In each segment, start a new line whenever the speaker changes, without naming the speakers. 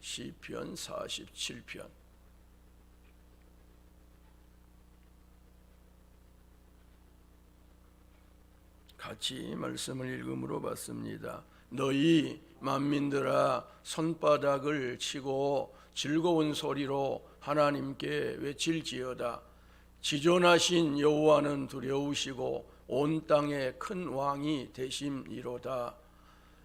시편 47편. 같이 말씀을 읽음으로 받습니다. 너희 만민들아 손바닥을 치고 즐거운 소리로 하나님께 외칠지어다. 지존하신 여호와는 두려우시고 온 땅에 큰 왕이 되심이로다.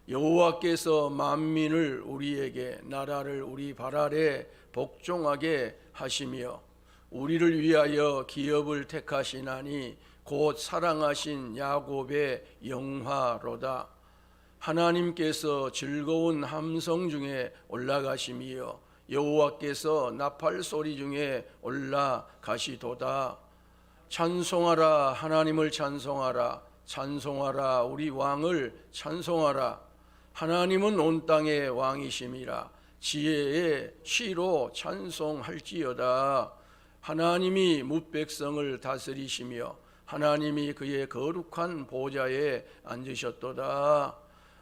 여호와께서 만민을 우리에게 나라를 우리 발 아래 복종하게 하시며 우리를 위하여 기업을 택하시나니 곧 사랑하신 야곱의 영화로다. 하나님께서 즐거운 함성 중에 올라가심이여 여호와께서 나팔 소리 중에 올라가시도다. 찬송하라, 하나님을 찬송하라. 찬송하라, 우리 왕을 찬송하라. 하나님은 온 땅의 왕이심이라. 지혜의 시로 찬송할지어다. 하나님이 뭇백성을 다스리시며 하나님이 그의 거룩한 보좌에 앉으셨도다.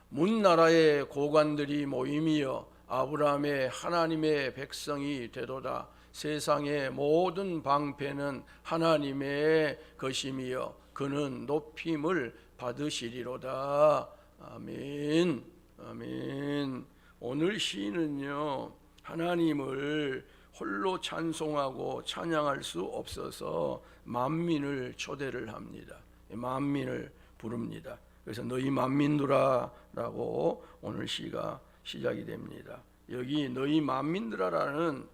문나라의 고관들이 모임이여 아브라함의 하나님의 백성이 되도다. 세상의 모든 방패는 하나님의 것임이여 그는 높임을 받으시리로다. 아멘. 아멘. 오늘 시인은요, 하나님을 홀로 찬송하고 찬양할 수 없어서 만민을 초대를 합니다. 만민을 부릅니다. 그래서 너희 만민들아 라고 오늘 시가 시작이 됩니다. 여기 너희 만민들아라는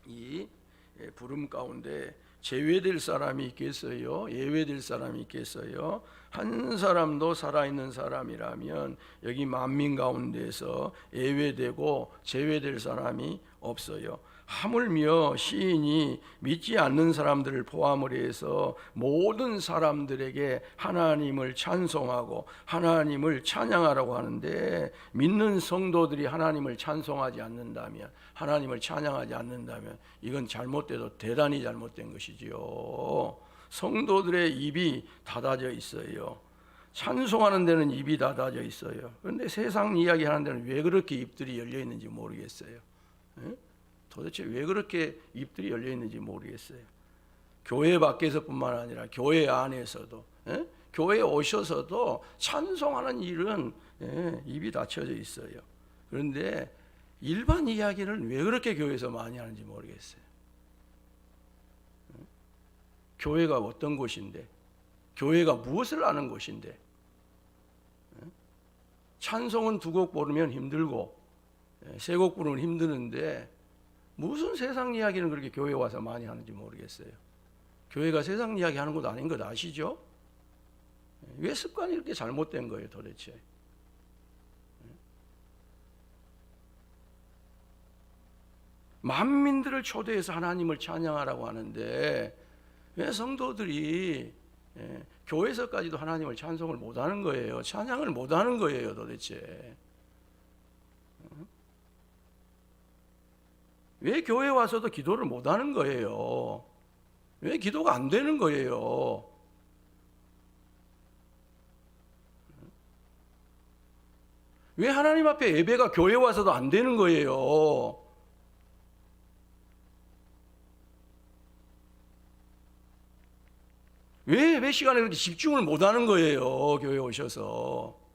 이 부름 가운데 제외될 사람이 있겠어요? 예외될 사람이 있겠어요? 한 사람도 살아있는 사람이라면 여기 만민 가운데서 예외되고 제외될 사람이 없어요. 하물며 시인이 믿지 않는 사람들을 포함을 해서 모든 사람들에게 하나님을 찬송하고 하나님을 찬양하라고 하는데, 믿는 성도들이 하나님을 찬송하지 않는다면, 하나님을 찬양하지 않는다면 이건 잘못돼도 대단히 잘못된 것이지요. 성도들의 입이 닫아져 있어요. 찬송하는 데는 입이 닫아져 있어요. 그런데 세상 이야기 하는 데는 왜 그렇게 입들이 열려 있는지 모르겠어요. 도대체 왜 그렇게 입들이 열려 있는지 모르겠어요. 교회 밖에서뿐만 아니라 교회 안에서도, 교회에 오셔서도 찬송하는 일은 입이 닫혀져 있어요. 그런데 일반 이야기를 왜 그렇게 교회에서 많이 하는지 모르겠어요. 교회가 어떤 곳인데, 교회가 무엇을 아는 곳인데, 찬송은 2곡 부르면 힘들고 3곡 부르면 힘드는데 무슨 세상 이야기는 그렇게 교회에 와서 많이 하는지 모르겠어요. 교회가 세상 이야기 하는 것도 아닌 것 아시죠? 왜 습관이 이렇게 잘못된 거예요 도대체? 만민들을 초대해서 하나님을 찬양하라고 하는데 왜 성도들이 교회에서까지도 하나님을 찬송을 못하는 거예요? 찬양을 못하는 거예요 도대체? 왜 교회에 와서도 기도를 못하는 거예요? 왜 기도가 안 되는 거예요? 왜 하나님 앞에 예배가 교회에 와서도 안 되는 거예요? 왜 예배 시간에 그렇게 집중을 못하는 거예요? 교회에 오셔서.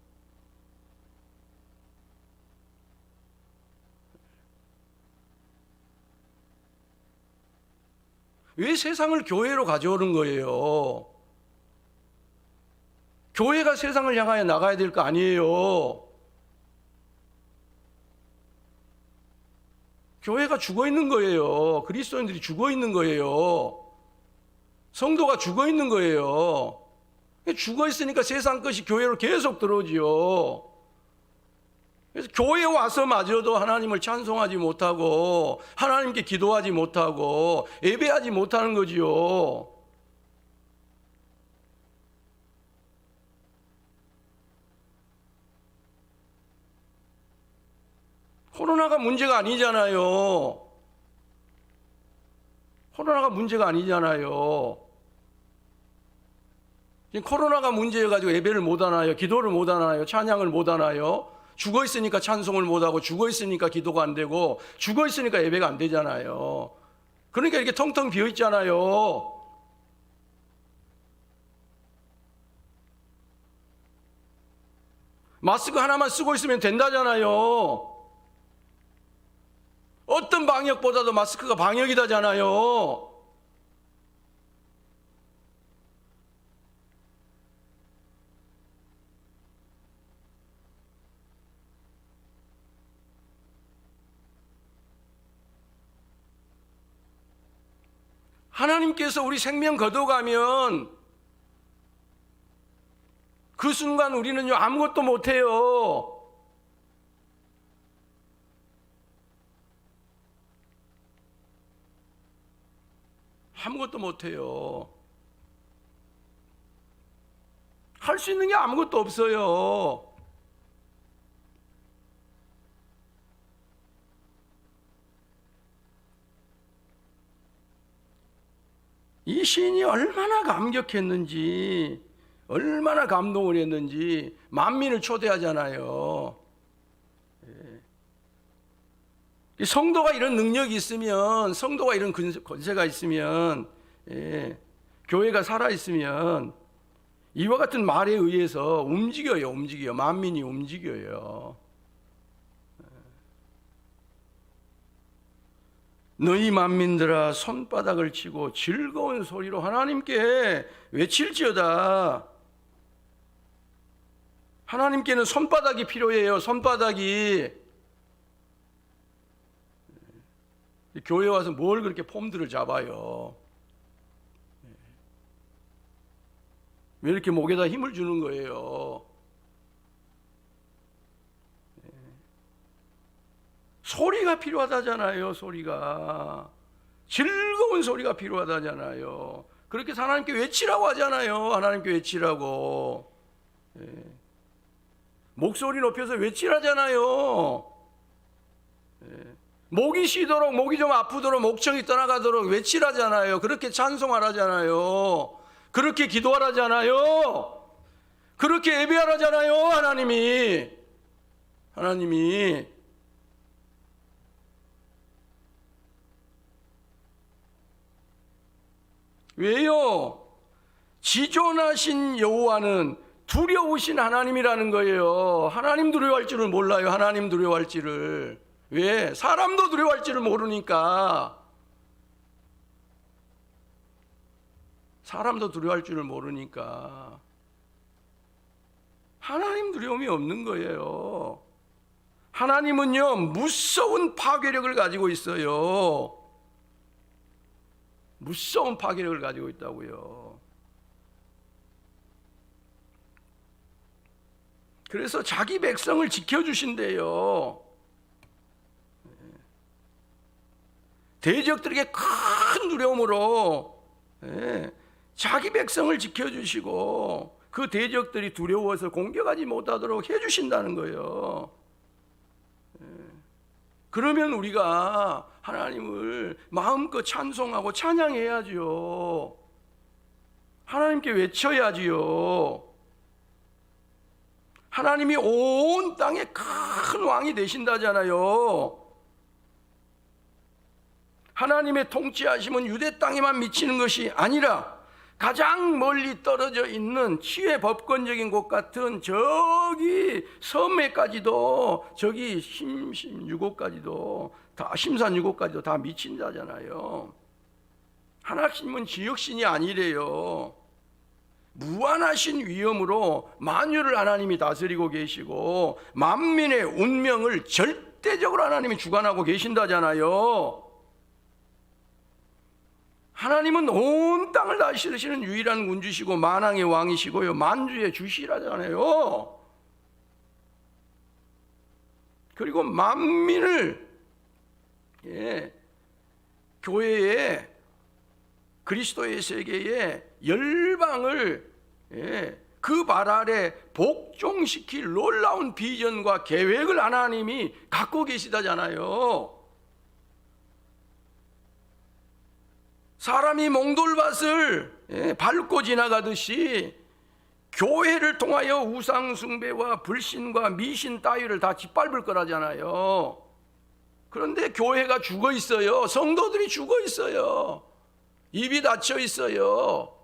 왜 세상을 교회로 가져오는 거예요? 교회가 세상을 향하여 나가야 될 거 아니에요? 교회가 죽어 있는 거예요. 그리스도인들이 죽어 있는 거예요. 성도가 죽어 있는 거예요. 죽어 있으니까 세상 것이 교회로 계속 들어오지요. 그래서 교회에 와서마저도 하나님을 찬송하지 못하고 하나님께 기도하지 못하고 예배하지 못하는 거지요. 코로나가 문제가 아니잖아요. 코로나가 문제가 아니잖아요. 지금 코로나가 문제여가지고 예배를 못 하나요? 기도를 못 하나요? 찬양을 못 하나요? 죽어 있으니까 찬송을 못하고 죽어 있으니까 기도가 안 되고 죽어 있으니까 예배가 안 되잖아요. 그러니까 이렇게 텅텅 비어 있잖아요. 마스크 하나만 쓰고 있으면 된다잖아요. 어떤 방역보다도 마스크가 방역이다잖아요. 하나님께서 우리 생명 걷어가면 그 순간 우리는요 아무것도 못해요. 아무것도 못해요. 할 수 있는 게 아무것도 없어요. 이 시인이 얼마나 감격했는지, 얼마나 감동을 했는지 만민을 초대하잖아요. 성도가 이런 능력이 있으면, 성도가 이런 권세가 있으면, 교회가 살아있으면 이와 같은 말에 의해서 움직여요. 만민이 움직여요. 너희 만민들아 손바닥을 치고 즐거운 소리로 하나님께 외칠지어다. 하나님께는 손바닥이 필요해요. 손바닥이. 교회 와서 뭘 그렇게 폼들을 잡아요. 왜 이렇게 목에다 힘을 주는 거예요? 소리가 필요하다잖아요. 소리가. 즐거운 소리가 필요하다잖아요. 그렇게 하나님께 외치라고 하잖아요. 하나님께 외치라고. 목소리 높여서 외치라잖아요. 목이 쉬도록, 목이 좀 아프도록, 목청이 떠나가도록 외치라잖아요. 그렇게 찬송하라잖아요. 그렇게 기도하라잖아요. 그렇게 예배하라잖아요. 하나님이 왜요? 지존하신 여호와는 두려우신 하나님이라는 거예요. 하나님 두려워할 줄을 몰라요. 하나님 두려워할 줄을. 왜? 사람도 두려워할 줄을 모르니까. 사람도 두려워할 줄을 모르니까. 하나님 두려움이 없는 거예요. 하나님은요 무서운 파괴력을 가지고 있어요. 무서운 파괴력을 가지고 있다고요. 그래서 자기 백성을 지켜주신대요. 대적들에게 큰 두려움으로 자기 백성을 지켜주시고 그 대적들이 두려워서 공격하지 못하도록 해주신다는 거예요. 그러면 우리가 하나님을 마음껏 찬송하고 찬양해야지요. 하나님께 외쳐야지요. 하나님이 온 땅에 큰 왕이 되신다잖아요. 하나님의 통치하심은 유대 땅에만 미치는 것이 아니라 가장 멀리 떨어져 있는 치외 법권적인 곳 같은 저기 섬에까지도, 저기 심산 유곡까지도 다 미친다잖아요. 하나님은 지역신이 아니래요. 무한하신 위엄으로 만유를 하나님이 다스리고 계시고 만민의 운명을 절대적으로 하나님이 주관하고 계신다잖아요. 하나님은 온 땅을 다스리시는 유일한 군주시고 만왕의 왕이시고요, 만주의 주시라잖아요. 그리고 만민을 교회에, 그리스도의 세계에 열방을 그 발 아래 복종시킬 놀라운 비전과 계획을 하나님이 갖고 계시다잖아요. 사람이 몽돌밭을 밟고 지나가듯이 교회를 통하여 우상 숭배와 불신과 미신 따위를 다 짓밟을 거라잖아요. 그런데 교회가 죽어 있어요. 성도들이 죽어 있어요. 입이 닫혀 있어요.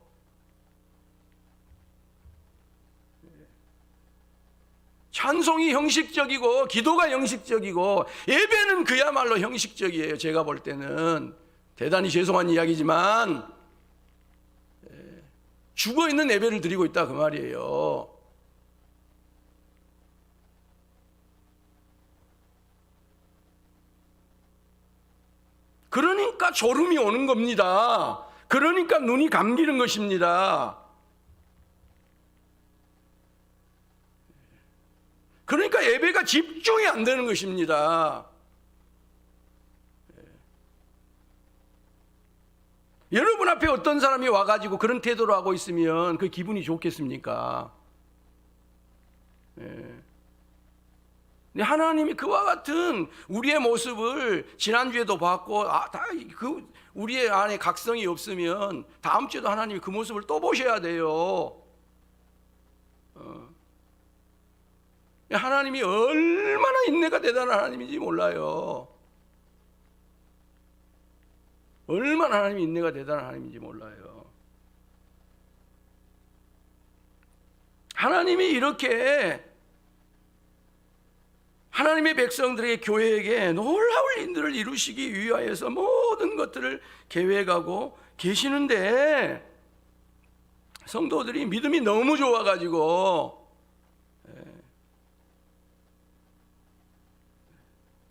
찬송이 형식적이고 기도가 형식적이고 예배는 그야말로 형식적이에요. 제가 볼 때는 대단히 죄송한 이야기지만 죽어있는 예배를 드리고 있다 그 말이에요. 그러니까 졸음이 오는 겁니다. 그러니까 눈이 감기는 것입니다. 그러니까 예배가 집중이 안 되는 것입니다. 여러분 앞에 어떤 사람이 와가지고 그런 태도로 하고 있으면 그 기분이 좋겠습니까? 근데 하나님이 그와 같은 우리의 모습을 지난주에도 봤고 우리의 안에 각성이 없으면 다음 주에도 하나님이 그 모습을 또 보셔야 돼요. 하나님이 얼마나 인내가 대단한 하나님인지 몰라요. 얼마나 하나님이 인내가 대단한 하나님인지 몰라요. 하나님이 이렇게 하나님의 백성들에게 교회에게 놀라운 일들을 이루시기 위하여서 모든 것들을 계획하고 계시는데 성도들이 믿음이 너무 좋아가지고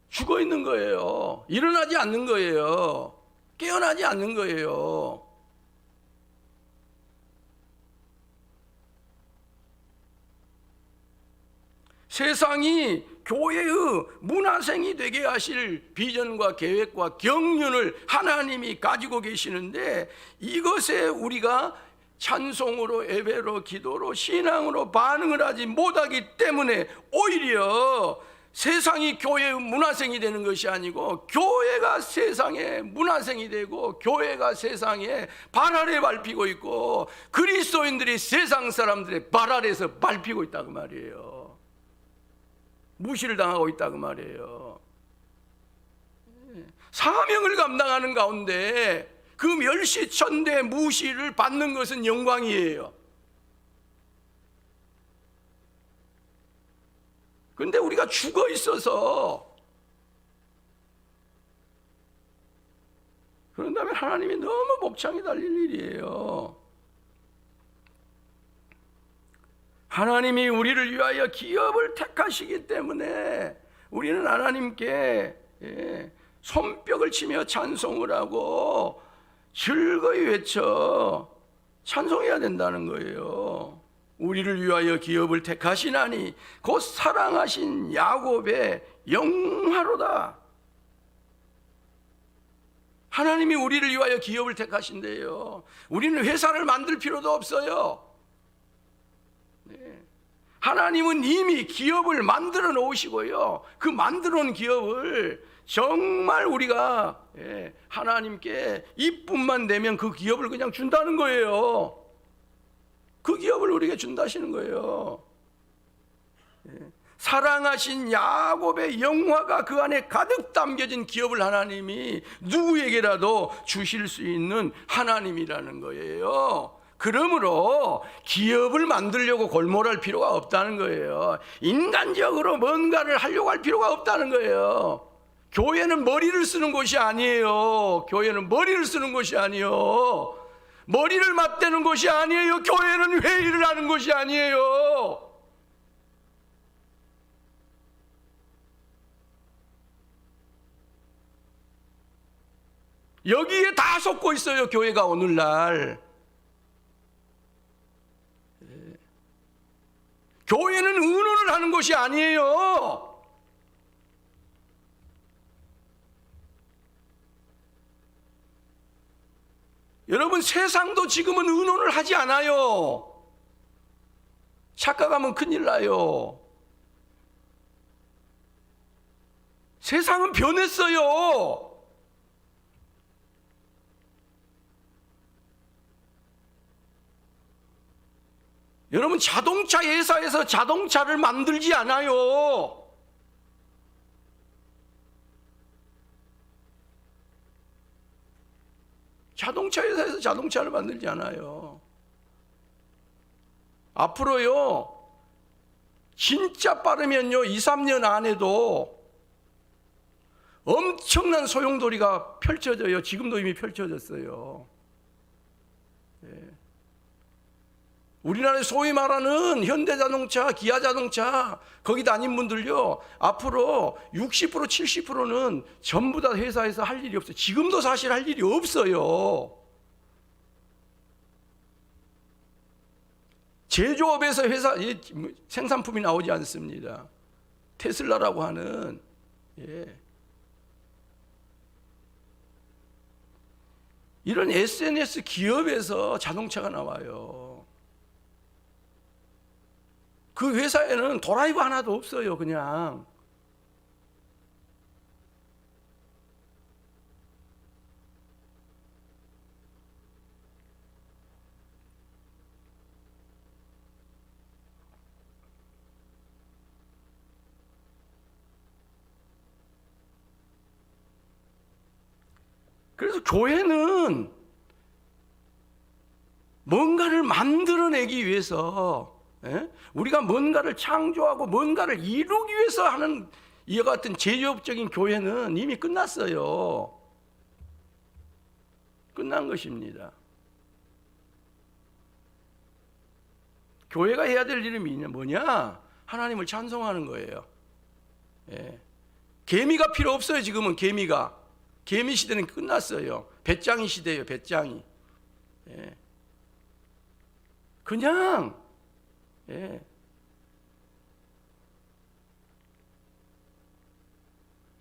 죽어 있는 거예요. 일어나지 않는 거예요. 깨어나지 않는 거예요. 세상이 교회의 문화생이 되게 하실 비전과 계획과 경륜을 하나님이 가지고 계시는데 이것에 우리가 찬송으로 예배로 기도로 신앙으로 반응을 하지 못하기 때문에 오히려 세상이 교회의 문화생이 되는 것이 아니고 교회가 세상의 문화생이 되고 교회가 세상에 발 아래 밟히고 있고 그리스도인들이 세상 사람들의 발 아래에서 밟히고 있다 그 말이에요. 무시를 당하고 있다 그 말이에요. 사명을 감당하는 가운데 그 멸시천대 무시를 받는 것은 영광이에요. 그런데 우리가 죽어 있어서 그런다면 하나님이 너무 목창이 달릴 일이에요. 하나님이 우리를 위하여 기업을 택하시기 때문에 우리는 하나님께 손뼉을 치며 찬송을 하고 즐거이 외쳐 찬송해야 된다는 거예요. 우리를 위하여 기업을 택하시나니 곧 사랑하신 야곱의 영화로다. 하나님이 우리를 위하여 기업을 택하신대요. 우리는 회사를 만들 필요도 없어요. 하나님은 이미 기업을 만들어 놓으시고요. 그 만들어 놓은 기업을 정말 우리가 하나님께 이쁨만 내면 그 기업을 그냥 준다는 거예요. 그 기업을 우리에게 준다시는 거예요. 사랑하신 야곱의 영화가 그 안에 가득 담겨진 기업을 하나님이 누구에게라도 주실 수 있는 하나님이라는 거예요. 그러므로 기업을 만들려고 골몰할 필요가 없다는 거예요. 인간적으로 뭔가를 하려고 할 필요가 없다는 거예요. 교회는 머리를 쓰는 곳이 아니에요. 교회는 머리를 쓰는 곳이 아니에요. 머리를 맞대는 곳이 아니에요. 교회는 회의를 하는 곳이 아니에요. 여기에 다 속고 있어요. 교회가 오늘날. 교회는 의논을 하는 곳이 아니에요. 여러분, 세상도 지금은 의논을 하지 않아요. 착각하면 큰일 나요. 세상은 변했어요. 여러분, 자동차 회사에서 자동차를 만들지 않아요. 자동차 회사에서 자동차를 만들지 않아요. 앞으로요, 진짜 빠르면요, 2, 3년 안에도 엄청난 소용돌이가 펼쳐져요. 지금도 이미 펼쳐졌어요. 예. 우리나라에 소위 말하는 현대자동차, 기아자동차 거기 다닌 분들요, 앞으로 60%, 70%는 전부 다 회사에서 할 일이 없어요. 지금도 사실 할 일이 없어요. 제조업에서 회사 생산품이 나오지 않습니다. 테슬라라고 하는, 예. 이런 SNS 기업에서 자동차가 나와요. 그 회사에는 드라이버 하나도 없어요. 그냥 그래서 교회는 뭔가를 만들어내기 위해서, 예? 우리가 뭔가를 창조하고 뭔가를 이루기 위해서 하는 이와 같은 제조업적인 교회는 이미 끝났어요. 끝난 것입니다. 교회가 해야 될 일이 뭐냐? 하나님을 찬송하는 거예요. 예. 개미가 필요 없어요. 지금은 개미 시대는 끝났어요. 배짱이 시대예요. 배짱이. 예. 그냥, 예.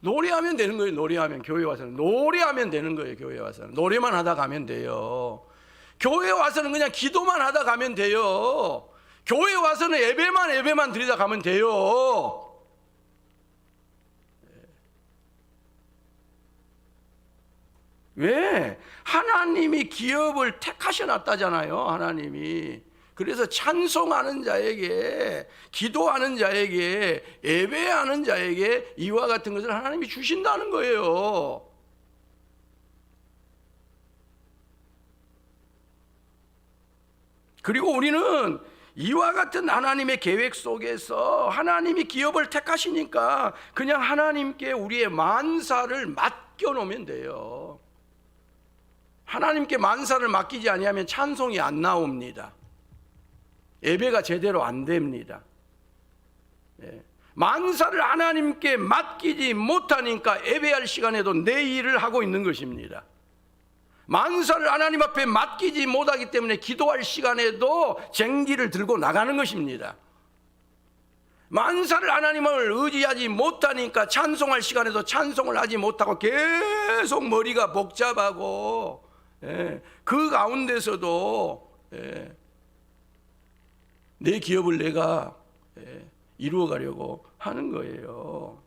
노래하면 되는 거예요. 노래하면, 교회 와서는 노래하면 되는 거예요. 교회 와서는 노래만 하다 가면 돼요. 교회 와서는 그냥 기도만 하다 가면 돼요. 교회 와서는 예배만 드리다 가면 돼요. 왜? 하나님이 기업을 택하셔놨다잖아요. 하나님이. 그래서 찬송하는 자에게, 기도하는 자에게, 예배하는 자에게 이와 같은 것을 하나님이 주신다는 거예요. 그리고 우리는 이와 같은 하나님의 계획 속에서 하나님이 기업을 택하시니까 그냥 하나님께 우리의 만사를 맡겨놓으면 돼요. 하나님께 만사를 맡기지 아니하면 찬송이 안 나옵니다. 예배가 제대로 안 됩니다. 예. 만사를 하나님께 맡기지 못하니까 예배할 시간에도 내 일을 하고 있는 것입니다. 만사를 하나님 앞에 맡기지 못하기 때문에 기도할 시간에도 쟁기를 들고 나가는 것입니다. 만사를 하나님을 의지하지 못하니까 찬송할 시간에도 찬송을 하지 못하고 계속 머리가 복잡하고, 예, 그 가운데서도, 예, 내 기업을 내가, 예, 이루어가려고 하는 거예요.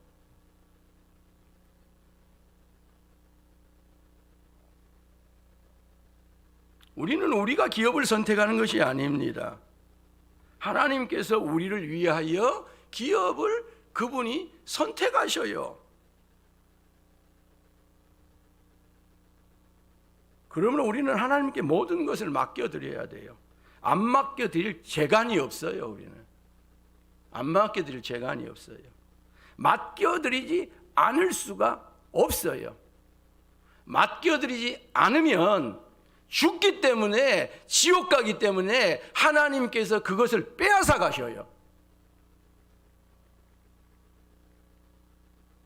우리는 우리가 기업을 선택하는 것이 아닙니다. 하나님께서 우리를 위하여 기업을 그분이 선택하셔요. 그러면 우리는 하나님께 모든 것을 맡겨드려야 돼요. 안 맡겨드릴 재간이 없어요. 우리는 안 맡겨드릴 재간이 없어요. 맡겨드리지 않을 수가 없어요. 맡겨드리지 않으면 죽기 때문에, 지옥 가기 때문에 하나님께서 그것을 빼앗아 가셔요.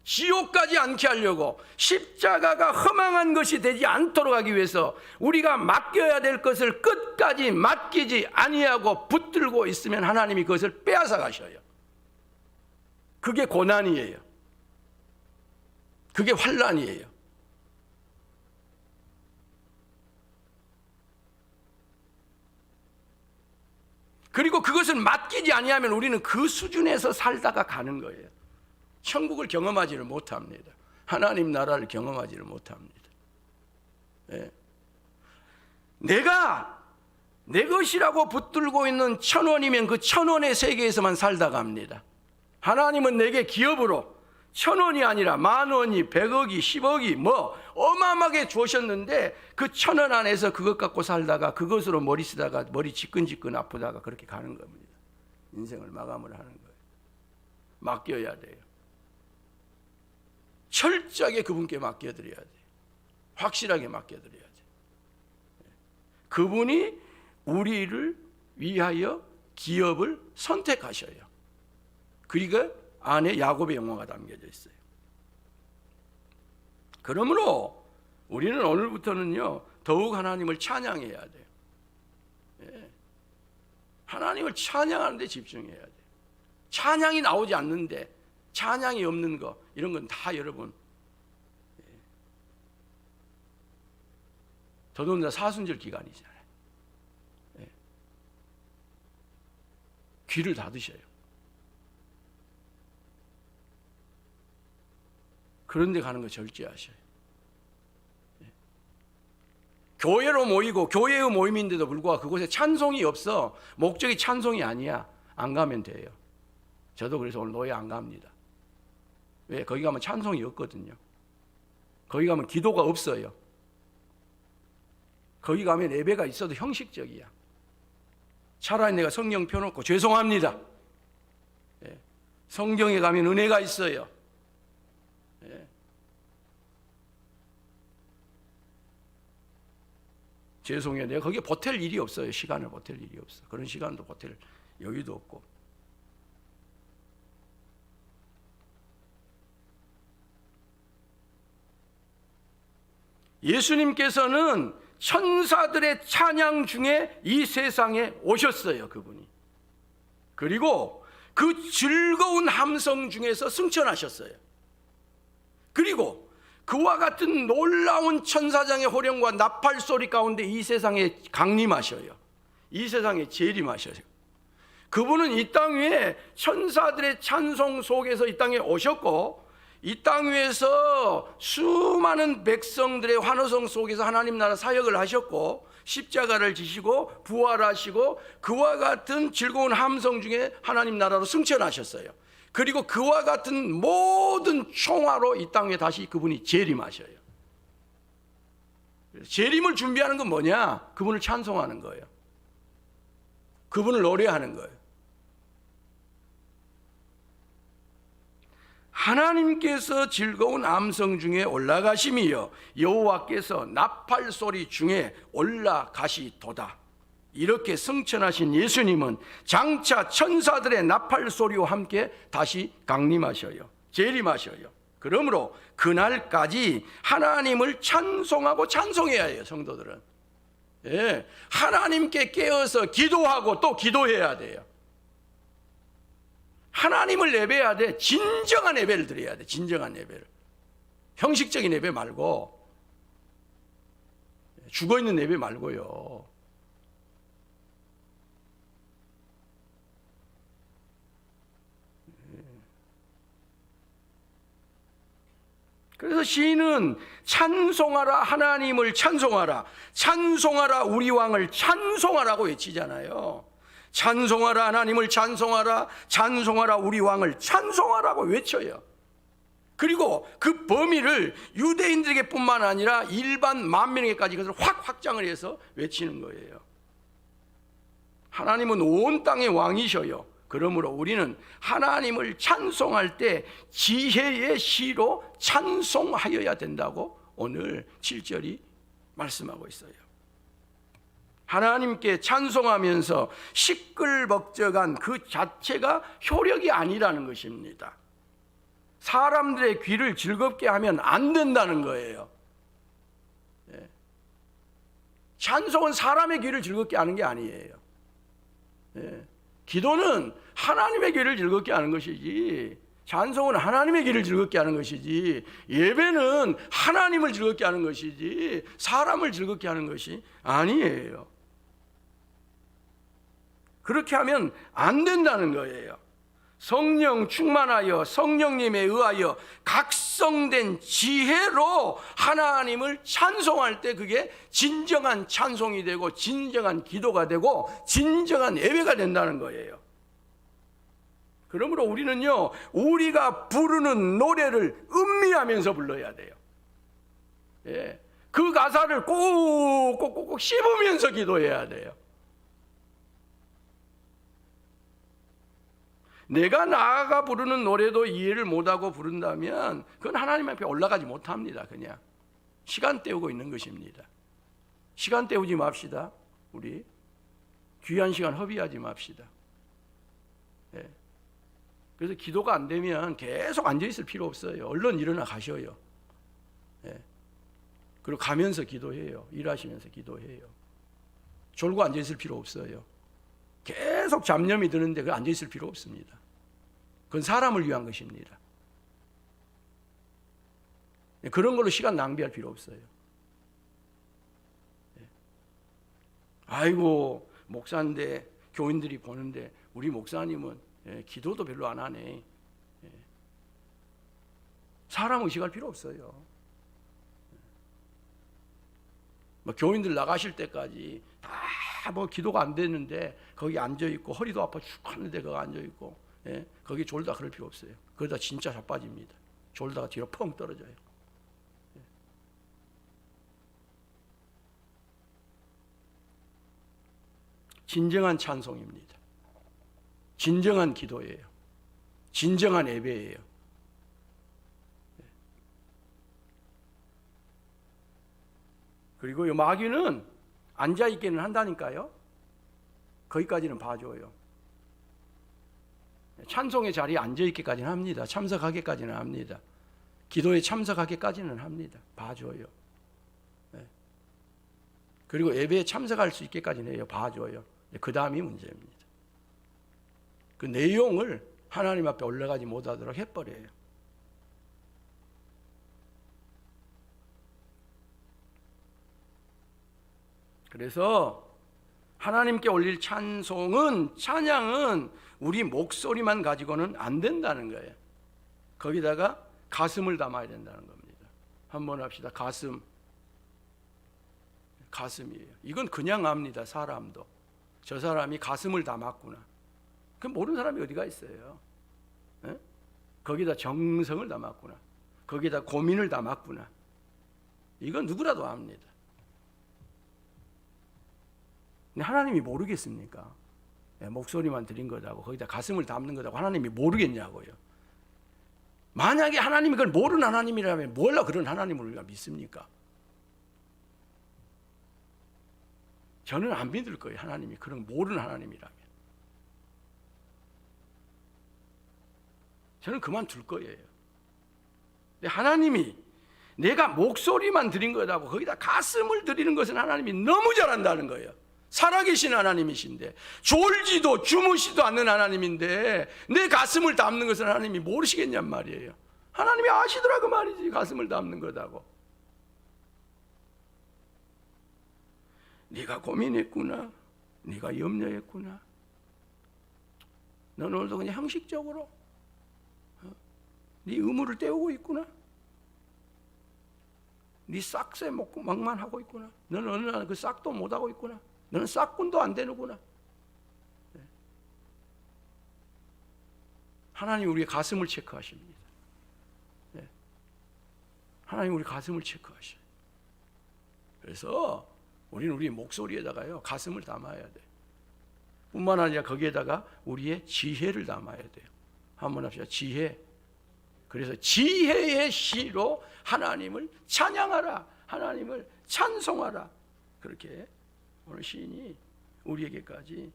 지옥 가지 않게 하려고, 십자가가 허망한 것이 되지 않도록 하기 위해서 우리가 맡겨야 될 것을 끝까지 맡기지 아니하고 붙들고 있으면 하나님이 그것을 빼앗아 가셔요. 그게 고난이에요. 그게 환난이에요. 그리고 그것을 맡기지 아니하면 우리는 그 수준에서 살다가 가는 거예요. 천국을 경험하지를 못합니다. 하나님 나라를 경험하지를 못합니다. 예. 내가 내 것이라고 붙들고 있는 1,000원이면 그 1,000원의 세계에서만 살다가 합니다. 하나님은 내게 기업으로 1,000원이 아니라 10,000원이 100억이 10억이 뭐 어마어마하게 주셨는데 그 1,000원 안에서 그것 갖고 살다가 그것으로 머리 쓰다가 머리 지끈지끈 아프다가 그렇게 가는 겁니다. 인생을 마감을 하는 거예요. 맡겨야 돼요. 철저하게 그분께 맡겨드려야 돼요. 확실하게 맡겨드려야 돼요. 그분이 우리를 위하여 기업을 선택하셔요. 그리고 안에 야곱의 영화가 담겨져 있어요. 그러므로 우리는 오늘부터는요 더욱 하나님을 찬양해야 돼요. 하나님을 찬양하는 데 집중해야 돼요. 찬양이 나오지 않는데 찬양이 없는 거 이런 건 다 여러분 더더군다나 사순절 기간이잖아요. 귀를 닫으셔요. 그런 데 가는 거 절제하셔요. 교회로 모이고 교회의 모임인데도 불구하고 그곳에 찬송이 없어. 목적이 찬송이 아니야. 안 가면 돼요. 저도 그래서 오늘 노예 안 갑니다. 왜? 거기 가면 찬송이 없거든요. 거기 가면 기도가 없어요. 거기 가면 예배가 있어도 형식적이야. 차라리 내가 성경 펴놓고 죄송합니다. 성경에 가면 은혜가 있어요. 죄송해요. 내가 거기에 보탤 일이 없어요. 시간을 보탤 일이 없어. 그런 시간도 보탤 여유도 없고. 예수님께서는 천사들의 찬양 중에 이 세상에 오셨어요. 그분이. 그리고 그 즐거운 함성 중에서 승천하셨어요. 그리고 그와 같은 놀라운 천사장의 호령과 나팔 소리 가운데 이 세상에 강림하셔요. 이 세상에 재림하셔요. 그분은 이 땅 위에 천사들의 찬송 속에서 이 땅에 오셨고 이 땅 위에서 수많은 백성들의 환호성 속에서 하나님 나라 사역을 하셨고 십자가를 지시고 부활하시고 그와 같은 즐거운 함성 중에 하나님 나라로 승천하셨어요. 그리고 그와 같은 모든 총화로 이 땅에 다시 그분이 재림하셔요. 재림을 준비하는 건 뭐냐? 그분을 찬송하는 거예요. 그분을 노래하는 거예요. 하나님께서 즐거운 암성 중에 올라가심이여 여호와께서 나팔 소리 중에 올라가시도다. 이렇게 승천하신 예수님은 장차 천사들의 나팔 소리와 함께 다시 강림하셔요. 재림하셔요. 그러므로 그날까지 하나님을 찬송하고 찬송해야 해요. 성도들은. 하나님께 깨어서 기도하고 또 기도해야 돼요. 하나님을 예배해야 돼. 진정한 예배를 드려야 돼. 진정한 예배를. 형식적인 예배 말고 죽어있는 예배 말고요. 그래서 시인은 찬송하라 하나님을 찬송하라 찬송하라 우리 왕을 찬송하라고 외치잖아요. 찬송하라 하나님을 찬송하라 찬송하라 우리 왕을 찬송하라고 외쳐요. 그리고 그 범위를 유대인들에게 뿐만 아니라 일반 만민에게까지 그것을 확 확장을 해서 외치는 거예요. 하나님은 온 땅의 왕이셔요. 그러므로 우리는 하나님을 찬송할 때 지혜의 시로 찬송하여야 된다고 오늘 7절이 말씀하고 있어요. 하나님께 찬송하면서 시끌벅적한 그 자체가 효력이 아니라는 것입니다. 사람들의 귀를 즐겁게 하면 안 된다는 거예요. 찬송은 사람의 귀를 즐겁게 하는 게 아니에요. 기도는 하나님의 귀를 즐겁게 하는 것이지, 찬송은 하나님의 귀를 즐겁게 하는 것이지, 예배는 하나님을 즐겁게 하는 것이지 사람을 즐겁게 하는 것이 아니에요. 그렇게 하면 안 된다는 거예요. 성령 충만하여 성령님에 의하여 각성된 지혜로 하나님을 찬송할 때 그게 진정한 찬송이 되고 진정한 기도가 되고 진정한 예배가 된다는 거예요. 그러므로 우리는요, 우리가 부르는 노래를 음미하면서 불러야 돼요. 예, 그 가사를 꼭꼭꼭 씹으면서 기도해야 돼요. 내가 나아가 부르는 노래도 이해를 못하고 부른다면 그건 하나님 앞에 올라가지 못합니다. 그냥 시간 때우고 있는 것입니다. 시간 때우지 맙시다. 우리 귀한 시간 허비하지 맙시다. 예. 그래서 기도가 안 되면 계속 앉아있을 필요 없어요. 얼른 일어나 가셔요. 예. 그리고 가면서 기도해요. 일하시면서 기도해요. 졸고 앉아있을 필요 없어요. 계속 잡념이 드는데 그 앉아있을 필요 없습니다. 그건 사람을 위한 것입니다. 그런 걸로 시간 낭비할 필요 없어요. 아이고, 목사인데 교인들이 보는데 우리 목사님은 기도도 별로 안 하네. 사람 의식할 필요 없어요. 뭐 교인들 나가실 때까지 다 뭐 기도가 안 됐는데 거기 앉아 있고 허리도 아파 죽겠는데 거기 앉아 있고, 예? 거기 졸다 그럴 필요 없어요. 그러다 진짜 자빠집니다. 졸다가 뒤로 펑 떨어져요. 예. 진정한 찬송입니다. 진정한 기도예요. 진정한 예배예요. 예. 그리고 이 마귀는 앉아있기는 한다니까요. 거기까지는 봐줘요. 찬송의 자리에 앉아있기까지는 합니다. 참석하기까지는 합니다. 기도에 참석하기까지는 합니다. 봐줘요. 네. 그리고 예배에 참석할 수 있게까지는 해요. 봐줘요. 그 다음이 문제입니다. 그 내용을 하나님 앞에 올라가지 못하도록 해버려요. 그래서 하나님께 올릴 찬송은, 찬양은 우리 목소리만 가지고는 안 된다는 거예요. 거기다가 가슴을 담아야 된다는 겁니다. 한번 합시다. 가슴이에요. 이건 그냥 압니다. 사람도. 저 사람이 가슴을 담았구나. 그 모르는 사람이 어디가 있어요. 에? 거기다 정성을 담았구나. 거기다 고민을 담았구나. 이건 누구라도 압니다. 근데 하나님이 모르겠습니까? 목소리만 드린 거다고 거기다 가슴을 담는 거다고 하나님이 모르겠냐고요. 만약에 하나님이 그걸 모르는 하나님이라면 뭘로 그런 하나님을 우리가 믿습니까? 저는 안 믿을 거예요. 하나님이 그런 모르는 하나님이라면. 저는 그만둘 거예요. 근데 하나님이 내가 목소리만 드린 거다고 거기다 가슴을 드리는 것은 하나님이 너무 잘한다는 거예요. 살아계신 하나님이신데, 졸지도 주무시도 않는 하나님인데 내 가슴을 담는 것은 하나님이 모르시겠냔 말이에요. 하나님이 아시더라고 말이지. 가슴을 담는 거다고. 네가 고민했구나. 네가 염려했구나. 넌 오늘도 그냥 형식적으로 네 의무를 때우고 있구나. 네 싹새 먹고 막만 하고 있구나. 너는 어느 날 그 싹도 못 하고 있구나. 너는 싹군도 안 되는구나. 하나님 우리의 가슴을 체크하십니다. 하나님 우리 가슴을 체크하셔요. 그래서 우리는 우리 목소리에다가요 가슴을 담아야 돼. 뿐만 아니라 거기에다가 우리의 지혜를 담아야 돼요. 한번 합시다. 지혜. 그래서 지혜의 시로 하나님을 찬양하라. 하나님을 찬송하라. 그렇게 오늘 시인이 우리에게까지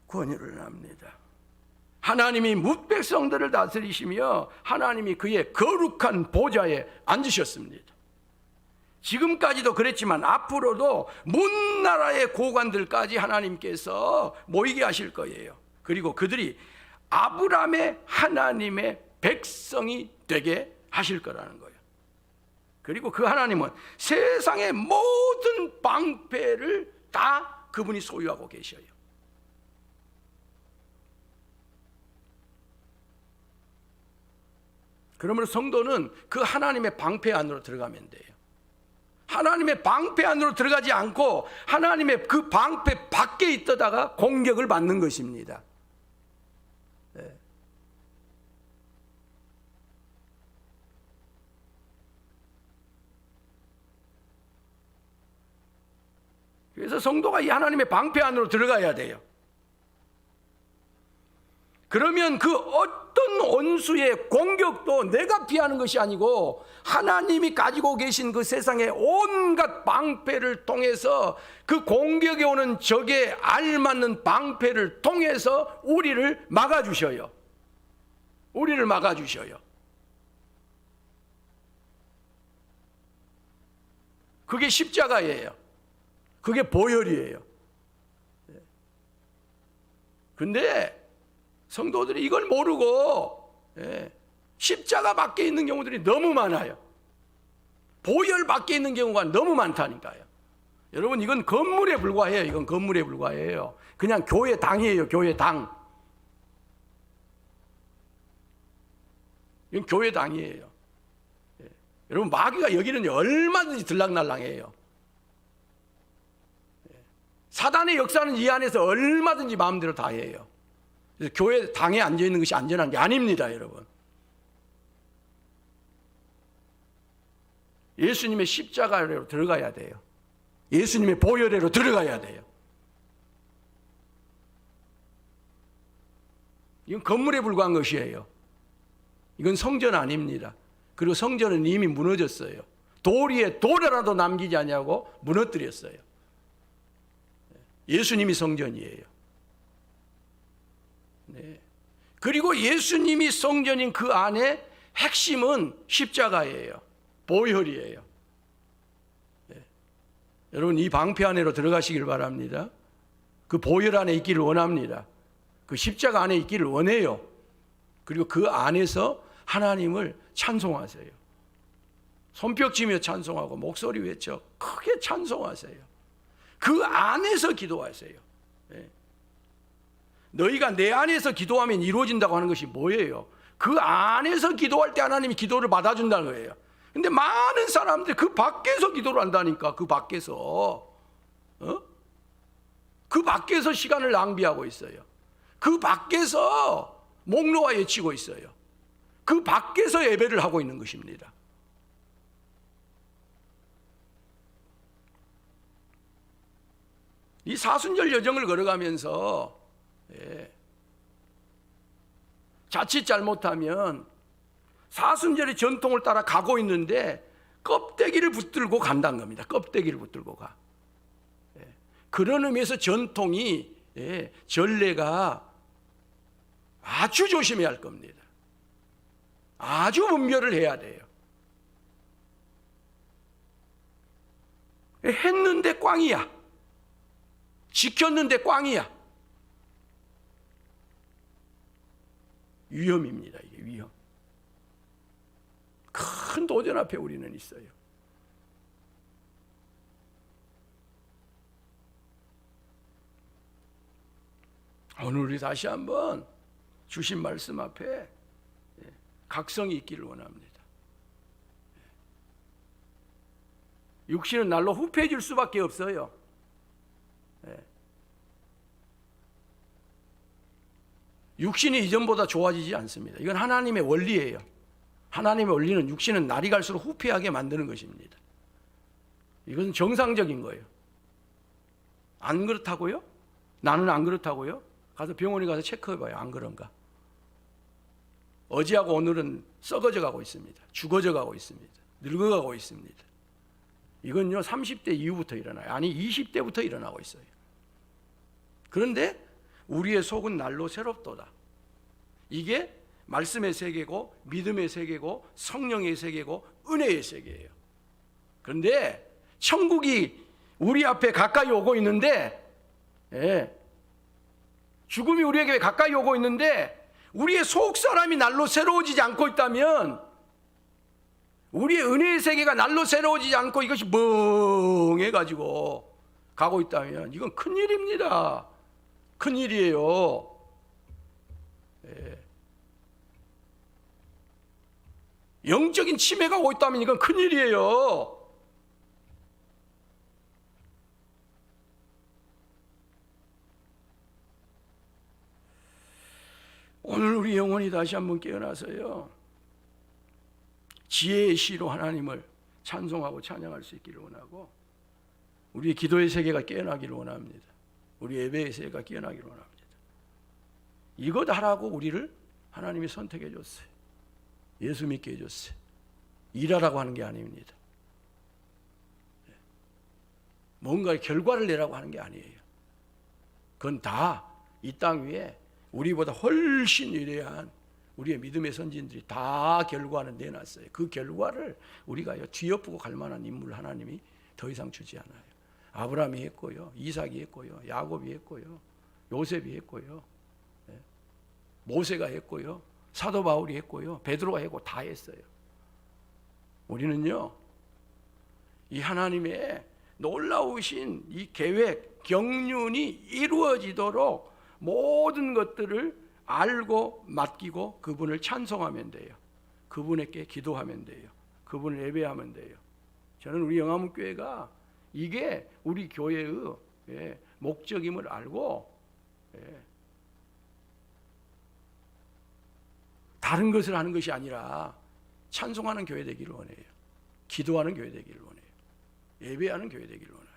권유를 합니다. 하나님이 뭇백성들을 다스리시며 하나님이 그의 거룩한 보좌에 앉으셨습니다. 지금까지도 그랬지만 앞으로도 문나라의 고관들까지 하나님께서 모이게 하실 거예요. 그리고 그들이 아브라함의 하나님의 백성이 되게 하실 거라는 거예요. 그리고 그 하나님은 세상의 모든 방패를 다 그분이 소유하고 계셔요. 그러므로 성도는 그 하나님의 방패 안으로 들어가면 돼요. 하나님의 방패 안으로 들어가지 않고 하나님의 그 방패 밖에 있다가 공격을 받는 것입니다. 네. 그래서 성도가 이 하나님의 방패 안으로 들어가야 돼요. 그러면 그 어떤 원수의 공격도 내가 피하는 것이 아니고 하나님이 가지고 계신 그 세상의 온갖 방패를 통해서 그 공격에 오는 적에 알맞는 방패를 통해서 우리를 막아주셔요. 우리를 막아주셔요. 그게 십자가예요. 그게 보혈이에요. 근데 성도들이 이걸 모르고 십자가 밖에 있는 경우들이 너무 많아요. 보혈 밖에 있는 경우가 너무 많다니까요. 여러분, 이건 건물에 불과해요. 이건 건물에 불과해요. 그냥 교회 당이에요. 교회 당. 이건 교회 당이에요. 여러분, 마귀가 여기는 얼마든지 들락날락해요. 사단의 역사는 이 안에서 얼마든지 마음대로 다 해요. 그래서 교회 당에 앉아있는 것이 안전한 게 아닙니다, 여러분. 예수님의 십자가로 들어가야 돼요. 예수님의 보혈에로 들어가야 돼요. 이건 건물에 불과한 것이에요. 이건 성전 아닙니다. 그리고 성전은 이미 무너졌어요. 돌 위에 돌이라도 남기지 않냐고 무너뜨렸어요. 예수님이 성전이에요. 네. 그리고 예수님이 성전인 그 안에 핵심은 십자가예요. 보혈이에요. 네. 여러분, 이 방패 안으로 들어가시길 바랍니다. 그 보혈 안에 있기를 원합니다. 그 십자가 안에 있기를 원해요. 그리고 그 안에서 하나님을 찬송하세요. 손뼉치며 찬송하고 목소리 외쳐 크게 찬송하세요. 그 안에서 기도하세요. 네. 너희가 내 안에서 기도하면 이루어진다고 하는 것이 뭐예요? 그 안에서 기도할 때 하나님이 기도를 받아준다는 거예요. 근데 많은 사람들이 그 밖에서 기도를 한다니까. 그 밖에서 그 밖에서 시간을 낭비하고 있어요. 그 밖에서 목 놓아 외치고 있어요. 그 밖에서 예배를 하고 있는 것입니다. 이 사순절 여정을 걸어가면서 자칫 잘못하면 사순절의 전통을 따라 가고 있는데 껍데기를 붙들고 간다는 겁니다. 껍데기를 붙들고 가. 그런 의미에서 전통이, 전례가 아주 조심해야 할 겁니다. 아주 분별을 해야 돼요. 했는데 꽝이야. 지켰는데 꽝이야. 위험입니다. 이게 위험. 큰 도전 앞에 우리는 있어요. 오늘 우리 다시 한번 주신 말씀 앞에 각성이 있기를 원합니다. 육신은 날로 후패해질 수밖에 없어요. 육신이 이전보다 좋아지지 않습니다. 이건 하나님의 원리예요. 하나님의 원리는 육신은 날이 갈수록 후패하게 만드는 것입니다. 이건 정상적인 거예요. 안 그렇다고요? 나는 안 그렇다고요? 가서 병원에 가서 체크해봐요. 안 그런가? 어제하고 오늘은 썩어져 가고 있습니다. 죽어져 가고 있습니다. 늙어가고 있습니다. 이건요 30대 이후부터 일어나요. 아니 20대부터 일어나고 있어요. 그런데 우리의 속은 날로 새롭도다. 이게 말씀의 세계고 믿음의 세계고 성령의 세계고 은혜의 세계예요. 그런데 천국이 우리 앞에 가까이 오고 있는데, 죽음이 우리에게 가까이 오고 있는데 우리의 속 사람이 날로 새로워지지 않고 있다면, 우리의 은혜의 세계가 날로 새로워지지 않고 이것이 멍해가지고 가고 있다면 이건 큰일입니다. 큰일이에요. 영적인 침해가 오고 있다면 이건 큰일이에요. 오늘 우리 영혼이 다시 한번 깨어나서요, 지혜의 시로 하나님을 찬송하고 찬양할 수 있기를 원하고, 우리의 기도의 세계가 깨어나기를 원합니다. 우리 예배의 세계가 깨어나기를 원합니다. 이것 하라고 우리를 하나님이 선택해 줬어요. 예수 믿게 해줬어요. 일하라고 하는 게 아닙니다. 뭔가 결과를 내라고 하는 게 아니에요. 그건 다 이 땅 위에 우리보다 훨씬 위대한 우리의 믿음의 선진들이 다 결과는 내놨어요. 그 결과를 우리가 뒤엎고 갈 만한 인물 하나님이 더 이상 주지 않아요. 아브라함이 했고요, 이삭이 했고요, 야곱이 했고요, 요셉이 했고요, 모세가 했고요, 사도 바울이 했고요, 베드로가 했고 다 했어요. 우리는요, 이 하나님의 놀라우신 이 계획, 경륜이 이루어지도록 모든 것들을 알고 맡기고 그분을 찬송하면 돼요. 그분에게 기도하면 돼요. 그분을 예배하면 돼요. 저는 우리 영암교회가 이게 우리 교회의 목적임을 알고 다른 것을 하는 것이 아니라 찬송하는 교회 되기를 원해요. 기도하는 교회 되기를 원해요. 예배하는 교회 되기를 원해요.